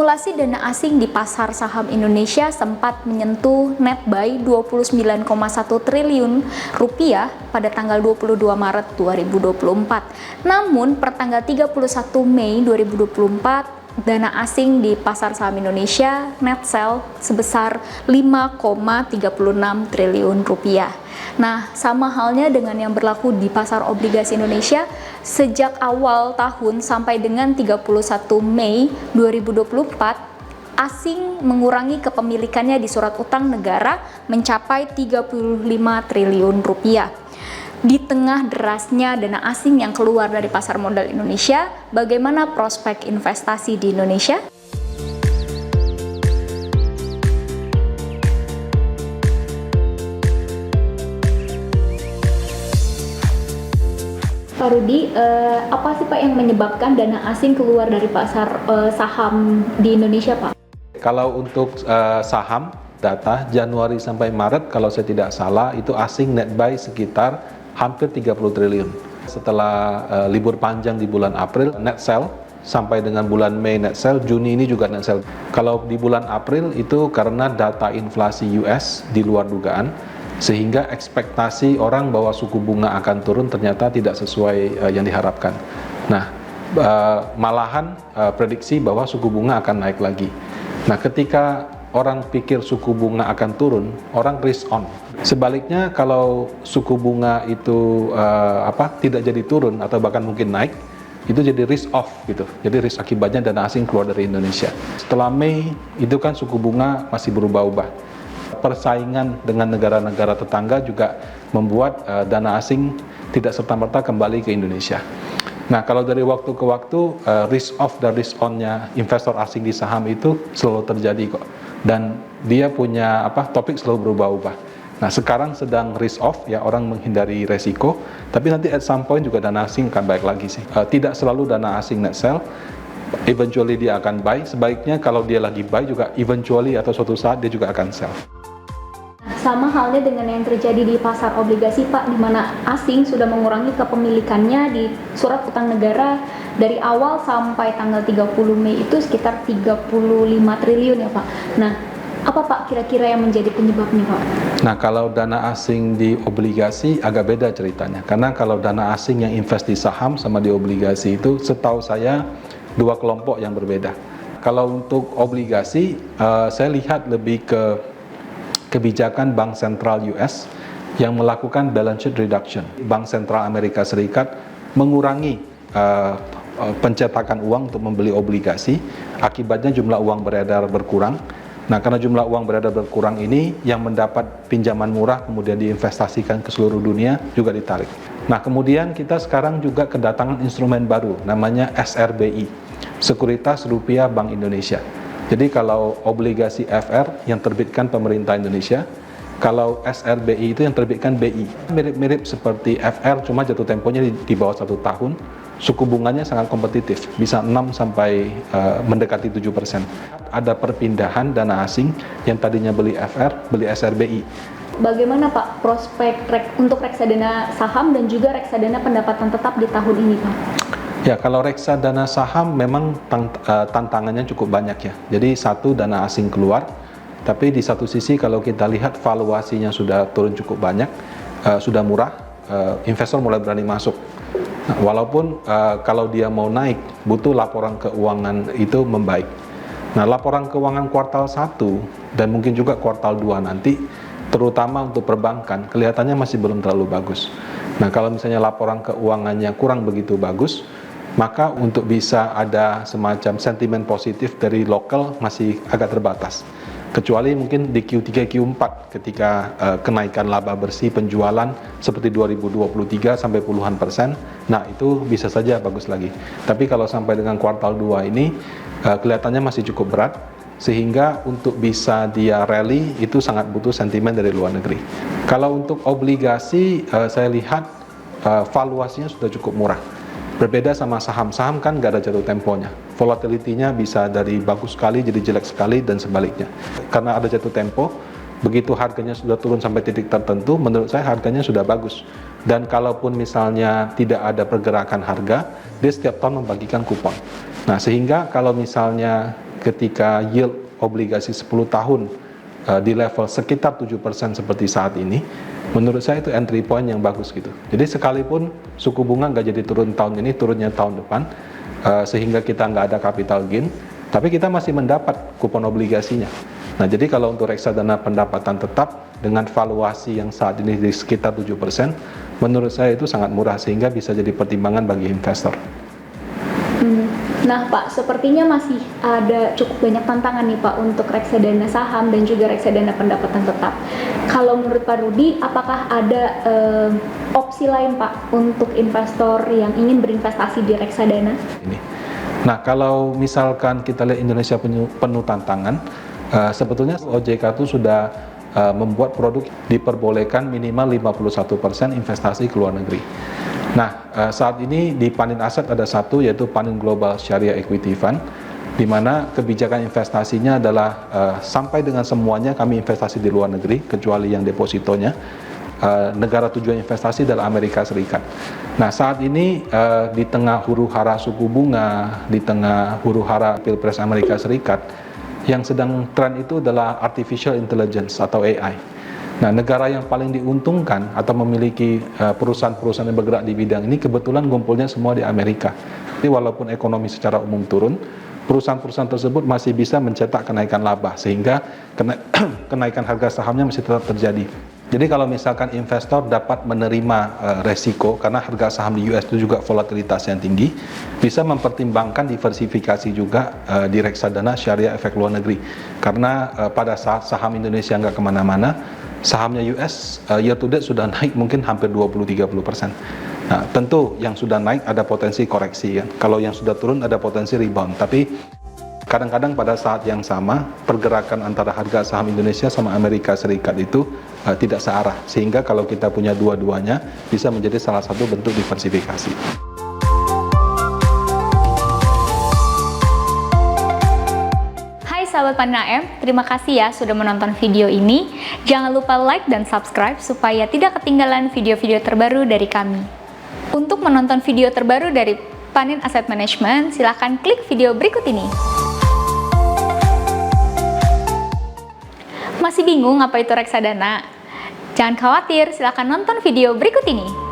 Akumulasi dana asing di pasar saham Indonesia sempat menyentuh net buy 29,1 triliun rupiah pada tanggal 22 Maret 2024. Namun, per tanggal 31 Mei 2024, dana asing di pasar saham Indonesia net sell sebesar 5,36 triliun rupiah. Nah, sama halnya dengan yang berlaku di pasar obligasi Indonesia, sejak awal tahun sampai dengan 31 Mei 2024, asing mengurangi kepemilikannya di surat utang negara mencapai 35 triliun rupiah. Di tengah derasnya dana asing yang keluar dari pasar modal Indonesia, bagaimana prospek investasi di Indonesia? Pak Rudi, apa sih Pak yang menyebabkan dana asing keluar dari pasar saham di Indonesia, Pak? Kalau untuk saham, data Januari sampai Maret, kalau saya tidak salah, itu asing net buy sekitar hampir 30 triliun. Setelah libur panjang di bulan April, net sell sampai dengan bulan Mei net sell, Juni ini juga net sell. Kalau di bulan April itu karena data inflasi US di luar dugaan, sehingga ekspektasi orang bahwa suku bunga akan turun ternyata tidak sesuai yang diharapkan. Nah, malahan prediksi bahwa suku bunga akan naik lagi. Nah, ketika orang pikir suku bunga akan turun, orang risk on. Sebaliknya, kalau suku bunga itu tidak jadi turun atau bahkan mungkin naik, itu jadi risk off gitu. Jadi risk akibatnya dana asing keluar dari Indonesia. Setelah Mei, itu kan suku bunga masih berubah-ubah. Persaingan dengan negara-negara tetangga juga membuat dana asing tidak serta-merta kembali ke Indonesia. Nah, kalau dari waktu ke waktu, risk off dan risk on-nya investor asing di saham itu selalu terjadi kok. Dan dia punya topik selalu berubah-ubah. Nah, sekarang sedang risk off, ya, orang menghindari resiko, tapi nanti at some point juga dana asing akan baik lagi sih. Tidak selalu dana asing net sell, eventually dia akan buy. Sebaiknya kalau dia lagi buy juga eventually atau suatu saat dia juga akan sell. Sama halnya dengan yang terjadi di pasar obligasi, Pak, di mana asing sudah mengurangi kepemilikannya di surat utang negara dari awal sampai tanggal 30 Mei itu sekitar 35 triliun ya, Pak. Nah, apa Pak kira-kira yang menjadi penyebabnya, Pak? Nah, kalau dana asing di obligasi agak beda ceritanya. Karena kalau dana asing yang invest di saham sama di obligasi itu setahu saya dua kelompok yang berbeda. Kalau untuk obligasi, saya lihat lebih ke kebijakan Bank Sentral US yang melakukan balance sheet reduction. Bank Sentral Amerika Serikat mengurangi pencetakan uang untuk membeli obligasi, akibatnya jumlah uang beredar berkurang. Nah, karena jumlah uang beredar berkurang ini, yang mendapat pinjaman murah kemudian diinvestasikan ke seluruh dunia juga ditarik. Nah, kemudian kita sekarang juga kedatangan instrumen baru, namanya SRBI, Sekuritas Rupiah Bank Indonesia. Jadi kalau obligasi FR yang terbitkan pemerintah Indonesia, kalau SRBI itu yang terbitkan BI. Mirip-mirip seperti FR, cuma jatuh temponya di bawah 1 tahun, suku bunganya sangat kompetitif, bisa 6 sampai mendekati 7%. Ada perpindahan dana asing yang tadinya beli FR, beli SRBI. Bagaimana Pak prospek untuk reksadana saham dan juga reksadana pendapatan tetap di tahun ini, Pak? Ya, kalau reksadana saham memang tantangannya cukup banyak ya. Jadi satu, dana asing keluar, tapi di satu sisi kalau kita lihat valuasinya sudah turun cukup banyak, sudah murah, investor mulai berani masuk. Nah, walaupun kalau dia mau naik, butuh laporan keuangan itu membaik. Nah, laporan keuangan kuartal 1 dan mungkin juga kuartal 2 nanti, terutama untuk perbankan, kelihatannya masih belum terlalu bagus. Nah, kalau misalnya laporan keuangannya kurang begitu bagus, maka untuk bisa ada semacam sentimen positif dari lokal masih agak terbatas. Kecuali mungkin di Q3, Q4 ketika kenaikan laba bersih penjualan seperti 2023 sampai puluhan persen, nah itu bisa saja bagus lagi. Tapi kalau sampai dengan kuartal 2 ini kelihatannya masih cukup berat, sehingga untuk bisa dia rally itu sangat butuh sentimen dari luar negeri. Kalau untuk obligasi, saya lihat valuasinya sudah cukup murah. Berbeda sama saham kan nggak ada jatuh temponya. Volatility-nya bisa dari bagus sekali jadi jelek sekali dan sebaliknya. Karena ada jatuh tempo, begitu harganya sudah turun sampai titik tertentu, menurut saya harganya sudah bagus. Dan kalaupun misalnya tidak ada pergerakan harga, dia setiap tahun membagikan kupon. Nah, sehingga kalau misalnya ketika yield obligasi 10 tahun di level sekitar 7% seperti saat ini, menurut saya itu entry point yang bagus gitu. Jadi sekalipun suku bunga nggak jadi turun tahun ini, turunnya tahun depan, sehingga kita nggak ada capital gain, tapi kita masih mendapat kupon obligasinya. Nah, jadi kalau untuk reksadana pendapatan tetap dengan valuasi yang saat ini di sekitar 7%, menurut saya itu sangat murah sehingga bisa jadi pertimbangan bagi investor. Nah Pak, sepertinya masih ada cukup banyak tantangan nih Pak untuk reksadana saham dan juga reksadana pendapatan tetap. Kalau menurut Pak Rudi, apakah ada opsi lain Pak untuk investor yang ingin berinvestasi di reksadana? Nah, kalau misalkan kita lihat Indonesia penuh tantangan, sebetulnya OJK itu sudah membuat produk diperbolehkan minimal 51% investasi ke luar negeri. Nah, saat ini di Panin Aset ada satu, yaitu Panin Global Sharia Equity Fund, di mana kebijakan investasinya adalah sampai dengan semuanya kami investasi di luar negeri, kecuali yang depositonya. Negara tujuan investasi adalah Amerika Serikat. Nah, saat ini di tengah huru-hara suku bunga, di tengah huru-hara Pilpres Amerika Serikat, yang sedang tren itu adalah artificial intelligence atau AI. Nah, negara yang paling diuntungkan atau memiliki perusahaan-perusahaan yang bergerak di bidang ini kebetulan ngumpulnya semua di Amerika. Jadi walaupun ekonomi secara umum turun, perusahaan-perusahaan tersebut masih bisa mencetak kenaikan laba, sehingga kenaikan harga sahamnya masih tetap terjadi. Jadi kalau misalkan investor dapat menerima resiko, karena harga saham di US itu juga volatilitas yang tinggi, bisa mempertimbangkan diversifikasi juga di reksadana syariah efek luar negeri. Karena pada saat saham Indonesia nggak kemana-mana, sahamnya US year to date sudah naik mungkin hampir 20-30%. Nah, tentu yang sudah naik ada potensi koreksi kan. Kalau yang sudah turun ada potensi rebound. Tapi kadang-kadang pada saat yang sama pergerakan antara harga saham Indonesia sama Amerika Serikat itu tidak searah. Sehingga kalau kita punya dua-duanya bisa menjadi salah satu bentuk diversifikasi. Sahabat Panin AM, terima kasih ya sudah menonton video ini. Jangan lupa like dan subscribe supaya tidak ketinggalan video-video terbaru dari kami. Untuk menonton video terbaru dari Panin Asset Management, silahkan klik video berikut ini. Masih bingung apa itu reksadana? Jangan khawatir, silahkan nonton video berikut ini.